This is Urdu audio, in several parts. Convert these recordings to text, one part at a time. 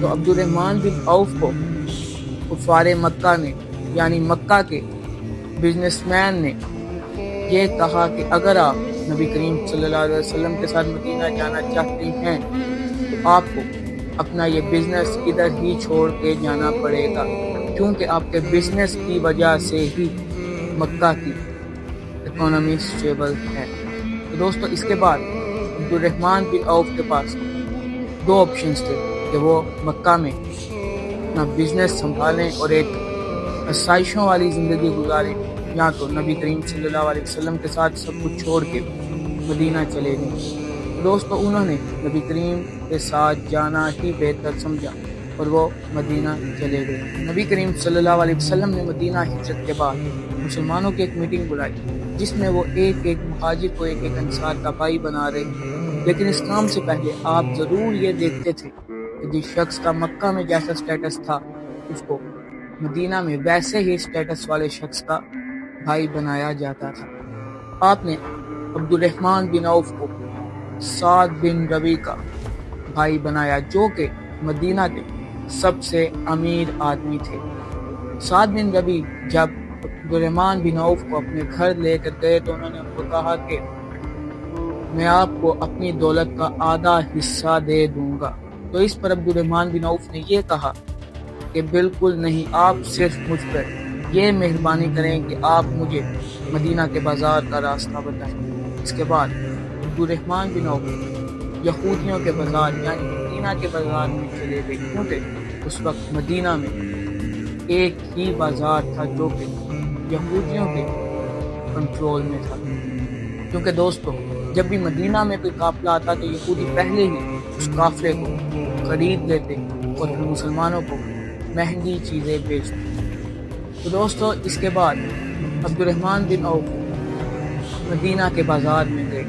تو عبد الرحمن بن عوف کو کفار مکہ نے یعنی مکہ کے بزنس مین نے یہ کہا کہ اگر آپ نبی کریم صلی اللہ علیہ وسلم کے ساتھ مدینہ جانا چاہتے ہیں تو آپ کو اپنا یہ بزنس ادھر ہی چھوڑ کے جانا پڑے گا، کیونکہ آپ کے بزنس کی وجہ سے ہی مکہ کی اکانومی سٹیبل ہے۔ تو دوستو اس کے بعد عبد الرحمن بن عوف کے پاس دو آپشنز تھے کہ وہ مکہ میں اپنا بزنس سنبھالیں اور ایک آسائشوں والی زندگی گزاریں، یا تو نبی کریم صلی اللہ علیہ وسلم کے ساتھ سب کچھ چھوڑ کے مدینہ چلے گئے۔ دوستو انہوں نے نبی کریم کے ساتھ جانا ہی بہتر سمجھا اور وہ مدینہ چلے گئے۔ نبی کریم صلی اللہ علیہ وسلم نے مدینہ ہجرت کے بعد مسلمانوں کی ایک میٹنگ بلائی جس میں وہ ایک ایک مہاجر کو ایک ایک انصار کا بھائی بنا رہے ہیں، لیکن اس کام سے پہلے آپ ضرور یہ دیکھتے تھے کہ جس شخص کا مکہ میں جیسا سٹیٹس تھا اس کو مدینہ میں ویسے ہی سٹیٹس والے شخص کا بھائی بنایا جاتا تھا۔ آپ نے عبد الرحمن بن عوف کو سعد بن ربی کا بھائی بنایا جو کہ مدینہ کے سب سے امیر آدمی تھے۔ سعد بن ربی جب عبد الرحمن بن عوف کو اپنے گھر لے کر گئے تو انہوں نے ان کو کہا کہ میں آپ کو اپنی دولت کا آدھا حصہ دے دوں گا۔ تو اس پر عبد الرحمن بن عوف نے یہ کہا کہ بالکل نہیں، آپ صرف مجھ پر یہ مہربانی کریں کہ آپ مجھے مدینہ کے بازار کا راستہ بتائیں۔ اس کے بعد عبد الرحمن بن عوف یہودیوں کے بازار یعنی مدینہ کے بازار میں چلے گئے، کیونکہ اس وقت مدینہ میں ایک ہی بازار تھا جو کہ یہودیوں کے کنٹرول میں تھا، کیونکہ دوستو جب بھی مدینہ میں کوئی قافلہ آتا تو یہودی پہلے ہی اس قافلے کو خرید لیتے اور پھر مسلمانوں کو مہنگی چیزیں بیچتے۔ تو دوستو اس کے بعد عبد الرحمن بن عوف مدینہ کے بازار میں گئے،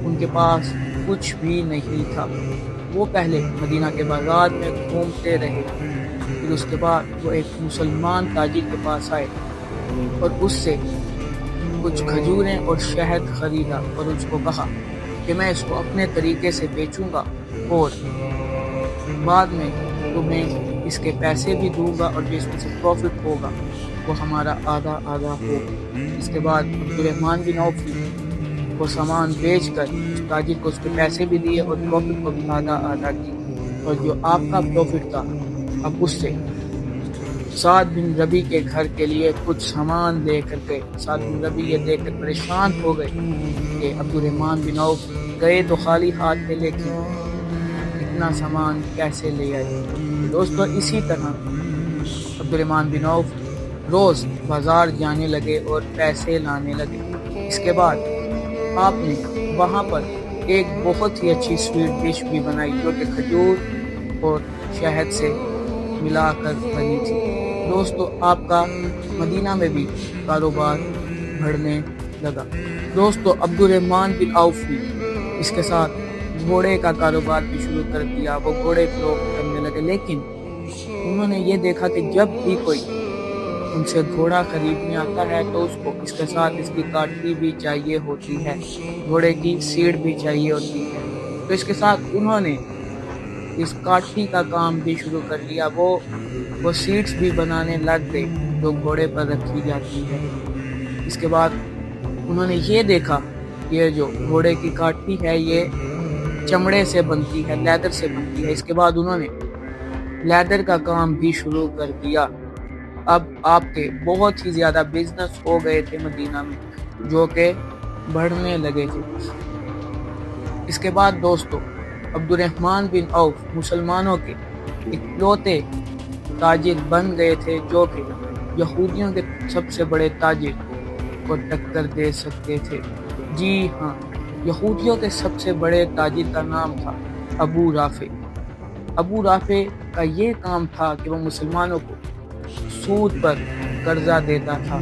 ان کے پاس کچھ بھی نہیں تھا۔ وہ پہلے مدینہ کے بازار میں گھومتے رہے، پھر اس کے بعد وہ ایک مسلمان تاجر کے پاس آئے اور اس سے کچھ کھجوریں اور شہد خریدا اور اس کو کہا کہ میں اس کو اپنے طریقے سے بیچوں گا اور بعد میں تمہیں اس کے پیسے بھی دوں گا اور جو اس میں سے پروفٹ ہوگا وہ ہمارا آدھا آدھا ہوگا۔ اس کے بعد عبد الرحمن بن عوف نے وہ سامان بیچ کر اس تاجر کو اس کے پیسے بھی دیے اور پروفٹ کو بھی آدھا آدھا کی، اور جو آپ کا پروفٹ تھا اب اس سے سعد بن ربی کے گھر کے لیے کچھ سامان لے کر گئے۔ سعد بن ربی یہ دیکھ کر پریشان ہو گئے کہ عبد الرحمن بن عوف گئے تو خالی ہاتھ میں، لیکن اتنا سامان کیسے لے آئے۔ دوستو اسی طرح عبد الرحمن بن عوف روز بازار جانے لگے اور پیسے لانے لگے۔ اس کے بعد آپ نے وہاں پر ایک بہت ہی اچھی سویٹ ڈش بھی بنائی جو کہ کھجور اور شہد سے ملا کر بنی تھی۔ دوستو آپ کا مدینہ میں بھی کاروبار بڑھنے لگا۔ دوستو عبد الرحمن بن عوف نے اس کے ساتھ گھوڑے کا کاروبار بھی شروع کر دیا، وہ گھوڑے فروخت کرنے لگے، لیکن انہوں نے یہ دیکھا کہ جب بھی کوئی ان سے گھوڑا خریدنے آتا ہے تو اس کو اس کے ساتھ اس کی کاٹھی بھی چاہیے ہوتی ہے، گھوڑے کی سیڑ بھی چاہیے ہوتی ہے۔ تو اس کے ساتھ انہوں نے اس کاٹھی کا کام بھی شروع کر لیا، وہ سیٹس بھی بنانے لگ گئے جو گھوڑے پر رکھی جاتی ہے۔ اس کے بعد انہوں نے یہ دیکھا کہ یہ جو گھوڑے کی کاٹھی ہے یہ چمڑے سے بنتی ہے، لیدر سے بنتی ہے۔ اس کے بعد انہوں نے لیدر کا کام بھی شروع کر دیا۔ اب آپ کے بہت ہی زیادہ بزنس ہو گئے تھے مدینہ میں جو کہ بڑھنے لگے تھے۔ اس کے بعد دوستو عبد الرحمن بن عوف مسلمانوں کے اکلوتے تاجر بن گئے تھے جو کہ یہودیوں کے سب سے بڑے تاجر کو ٹکر دے سکتے تھے۔ جی ہاں، یہودیوں کے سب سے بڑے تاجر کا نام تھا ابو رافع۔ ابو رافع کا یہ کام تھا کہ وہ مسلمانوں کو سود پر قرضہ دیتا تھا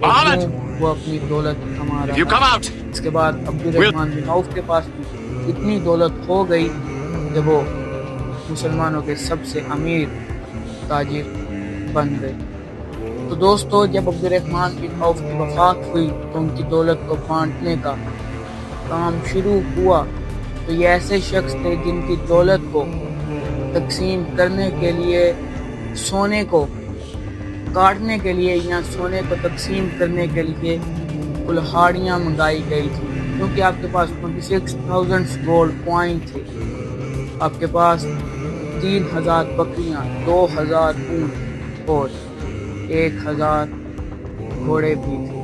اور وہ اپنی دولت کما رہا تھا۔ اس کے بعد عبد الرحمن بن عوف کے پاس بھی اتنی دولت ہو گئی کہ وہ مسلمانوں کے سب سے امیر تاجر بن گئے۔ تو دوستو جب عبد الرحمن بن عوف کی وفات ہوئی تو ان کی دولت کو بانٹنے کا کام شروع ہوا۔ تو یہ ایسے شخص تھے جن کی دولت کو تقسیم کرنے کے لیے سونے کو کاٹنے کے لیے یا سونے کو تقسیم کرنے کے لیے کلہاڑیاں منگائی گئی تھی، کیونکہ آپ کے پاس 26,000 گولڈ کوائن تھے، آپ کے پاس 3,000 بکریاں، 2,000 اونٹ اور 1,000 گھوڑے بھی تھے۔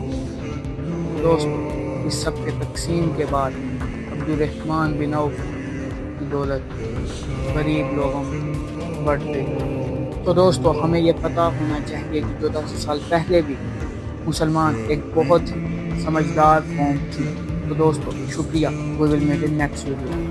دوستو، اس سب کے تقسیم کے بعد عبدالرحمن بن عوف کی دولت غریب لوگوں میں بڑھ گئی۔ تو دوستو، ہمیں یہ پتہ ہونا چاہیے کہ 1400 سال پہلے بھی مسلمان ایک بہت سمجھدار قوم تھی۔ تو دوستو، شکریہ۔ We will meet in next video.